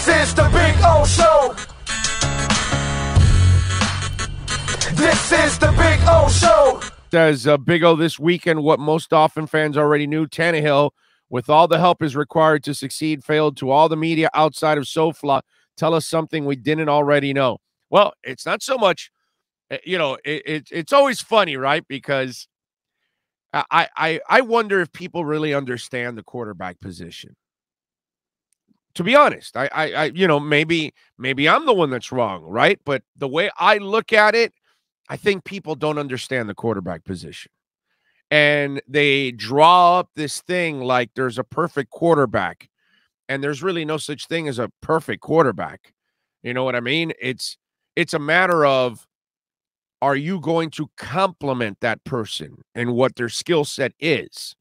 This is the Big O Show. This is the Big O Show. Says Big O this weekend, what most often fans already knew, Tannehill, with all the help is required to succeed, failed to all the media outside of SoFla. Tell us something we didn't already know. Well, it's not so much, it's always funny, right? Because I wonder if people really understand the quarterback position. To be honest, maybe I'm the one that's wrong, right? But the way I look at it, I think people don't understand the quarterback position. And they draw up this thing like there's a perfect quarterback, and there's really no such thing as a perfect quarterback. You know what I mean? It's a matter of, are you going to complement that person and what their skill set is?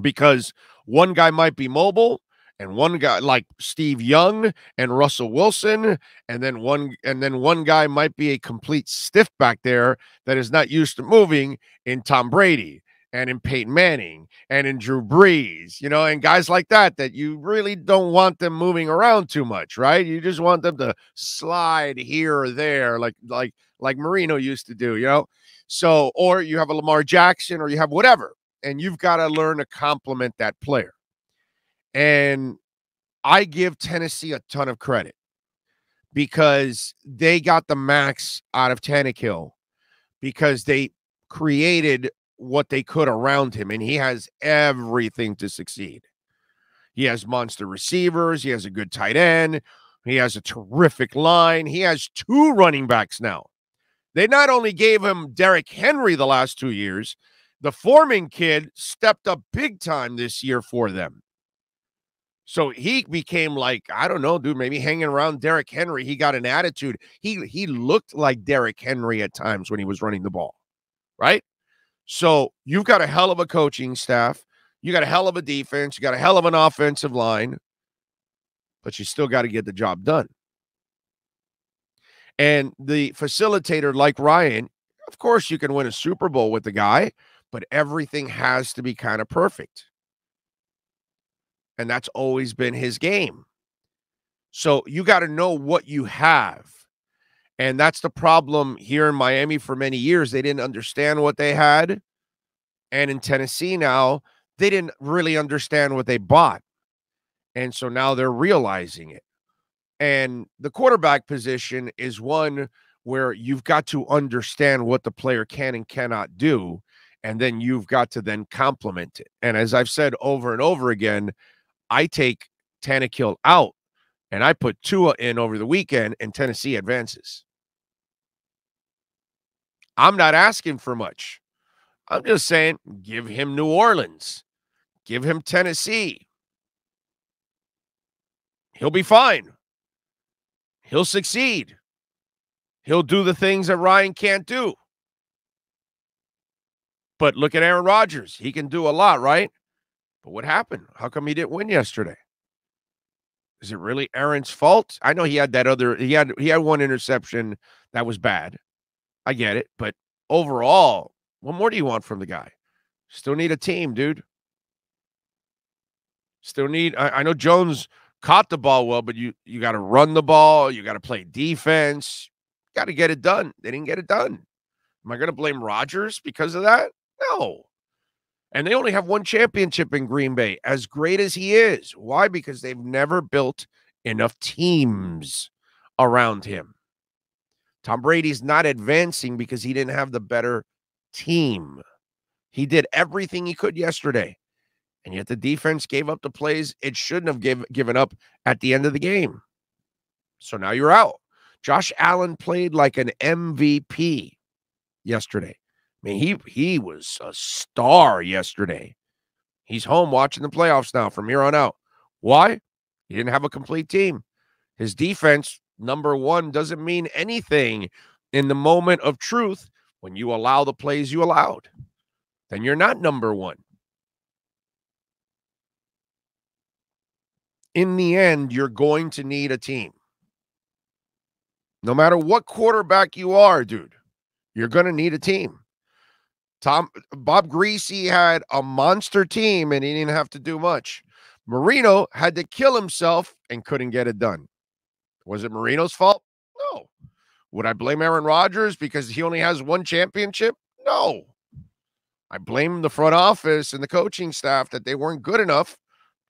Because one guy might be mobile, and one guy like Steve Young and Russell Wilson, and then one guy might be a complete stiff back there that is not used to moving in Tom Brady and in Peyton Manning and in Drew Brees, and guys like that you really don't want them moving around too much, right? You just want them to slide here or there like Marino used to do, So, or you have a Lamar Jackson or you have whatever, and you've got to learn to complement that player. And I give Tennessee a ton of credit because they got the max out of Tannehill because they created what they could around him, and he has everything to succeed. He has monster receivers. He has a good tight end. He has a terrific line. He has 2 running backs now. They not only gave him Derrick Henry the last 2 years, the Foreman kid stepped up big time this year for them. So he became like, I don't know, dude, maybe hanging around Derrick Henry. He got an attitude. He looked like Derrick Henry at times when he was running the ball, right? So you've got a hell of a coaching staff. You got a hell of a defense. You got a hell of an offensive line. But you still got to get the job done. And the facilitator like Ryan, of course you can win a Super Bowl with the guy, but everything has to be kind of perfect. And that's always been his game. So you got to know what you have. And that's the problem here in Miami for many years. They didn't understand what they had. And in Tennessee now, they didn't really understand what they bought. And so now they're realizing it. And the quarterback position is one where you've got to understand what the player can and cannot do. And then you've got to then complement it. And as I've said over and over again, I take Tannehill out and I put Tua in over the weekend, and Tennessee advances. I'm not asking for much. I'm just saying, give him New Orleans. Give him Tennessee. He'll be fine. He'll succeed. He'll do the things that Ryan can't do. But look at Aaron Rodgers. He can do a lot, right? But what happened? How come he didn't win yesterday? Is it really Aaron's fault? I know he had he had one interception that was bad. I get it. But overall, what more do you want from the guy? Still need a team, dude. Still need, I know Jones caught the ball well, but you got to run the ball. You got to play defense. Got to get it done. They didn't get it done. Am I going to blame Rodgers because of that? No. And they only have one championship in Green Bay, as great as he is. Why? Because they've never built enough teams around him. Tom Brady's not advancing because he didn't have the better team. He did everything he could yesterday, and yet the defense gave up the plays it shouldn't have given up at the end of the game. So now you're out. Josh Allen played like an MVP yesterday. I mean, he was a star yesterday. He's home watching the playoffs now from here on out. Why? He didn't have a complete team. His defense, number one, doesn't mean anything in the moment of truth when you allow the plays you allowed. Then you're not number one. In the end, you're going to need a team. No matter what quarterback you are, dude, you're going to need a team. Bob Greasy had a monster team and he didn't have to do much. Marino had to kill himself and couldn't get it done. Was it Marino's fault? No. Would I blame Aaron Rodgers because he only has one championship? No. I blame the front office and the coaching staff that they weren't good enough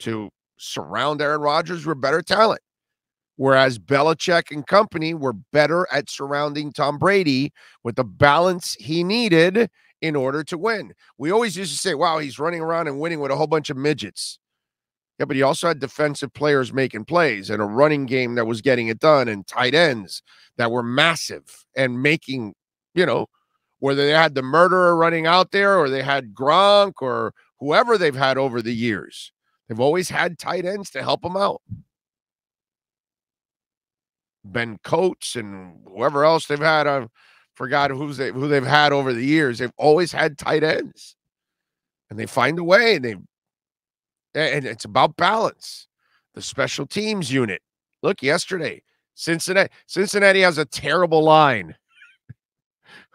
to surround Aaron Rodgers with better talent. Whereas Belichick and company were better at surrounding Tom Brady with the balance he needed in order to win. We always used to say, wow, he's running around and winning with a whole bunch of midgets. Yeah, but he also had defensive players making plays and a running game that was getting it done and tight ends that were massive and making, whether they had the murderer running out there or they had Gronk or whoever they've had over the years. They've always had tight ends to help them out. Ben Coates and whoever else they've had. I forgot who they've had over the years. They've always had tight ends. And they find a way, and it's about balance. The special teams unit. Look, yesterday, Cincinnati has a terrible line.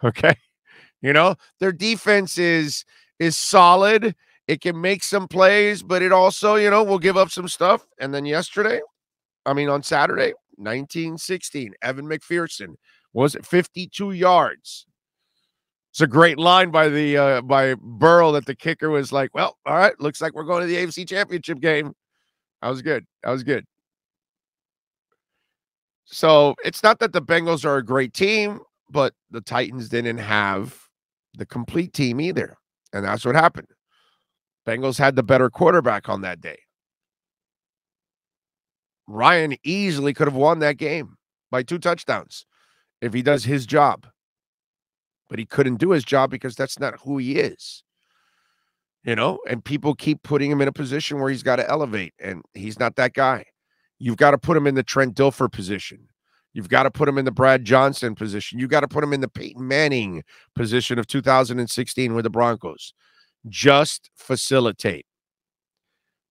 Okay? Their defense is solid. It can make some plays, but it also, will give up some stuff. And then on Saturday, 19-16, Evan McPherson was it 52 yards. It's a great line by Burrow that the kicker was like, well, all right, looks like we're going to the AFC Championship game. That was good. So it's not that the Bengals are a great team, but the Titans didn't have the complete team either. And that's what happened. Bengals had the better quarterback on that day. Ryan easily could have won that game by 2 touchdowns if he does his job. But he couldn't do his job because that's not who he is. And people keep putting him in a position where he's got to elevate, and he's not that guy. You've got to put him in the Trent Dilfer position. You've got to put him in the Brad Johnson position. You've got to put him in the Peyton Manning position of 2016 with the Broncos. Just facilitate.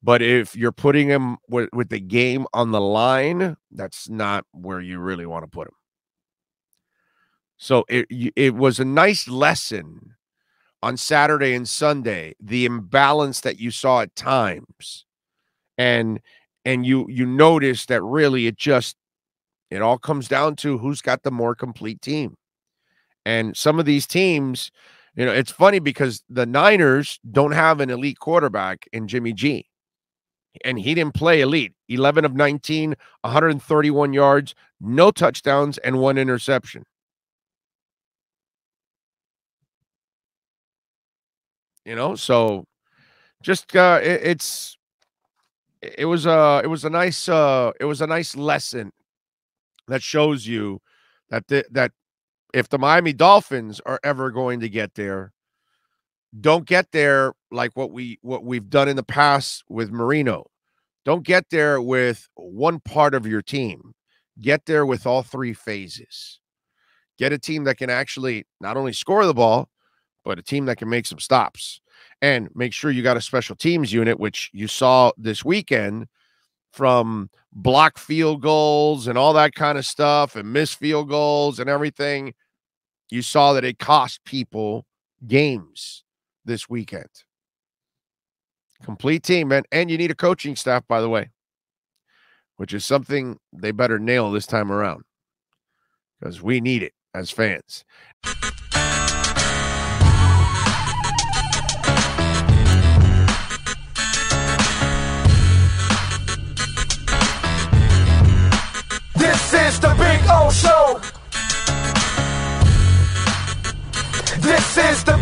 But if you're putting him with the game on the line, that's not where you really want to put him. So it was a nice lesson on Saturday and Sunday, the imbalance that you saw at times. And you notice that really it all comes down to who's got the more complete team. And some of these teams, it's funny because the Niners don't have an elite quarterback in Jimmy G. And he didn't play elite. 11 of 19, 131 yards, no touchdowns, and 1 interception. So just it was a nice lesson that shows you that if the Miami Dolphins are ever going to get there, don't get there like what we've done in the past with Marino. Don't get there with one part of your team. Get there with all 3 phases. Get a team that can actually not only score the ball, but a team that can make some stops. And make sure you got a special teams unit, which you saw this weekend from block field goals and all that kind of stuff and missed field goals and everything. You saw that it cost people games this weekend. Complete team, man. And you need a coaching staff, by the way, which is something they better nail this time around because we need it as fans. This is the Big O Show. This is the